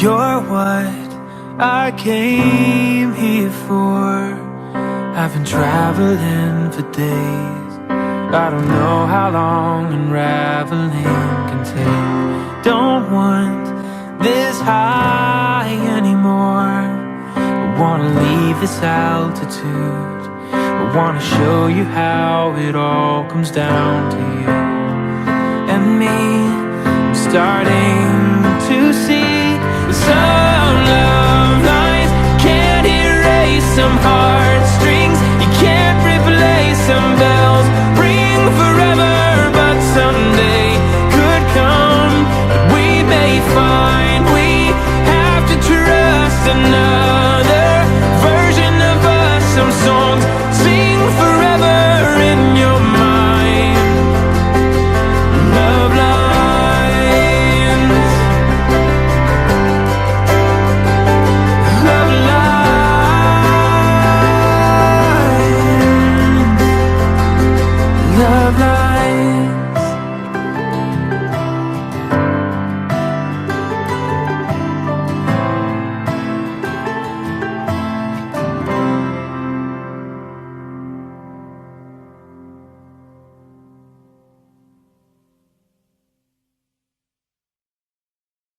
You're what I came here for. I've been traveling for days. I don't know how long unraveling can take. Don't want this high anymore. I wanna leave this altitude. I wanna show you how it all comes down to you and me. I'm starting to see some love lines can't erase some heartstrings. You can't replace some bells ring forever, but someday could come that we may find we have to trust another version of us. Some songs sing forever in your mind. Love lines, love lines, love lines.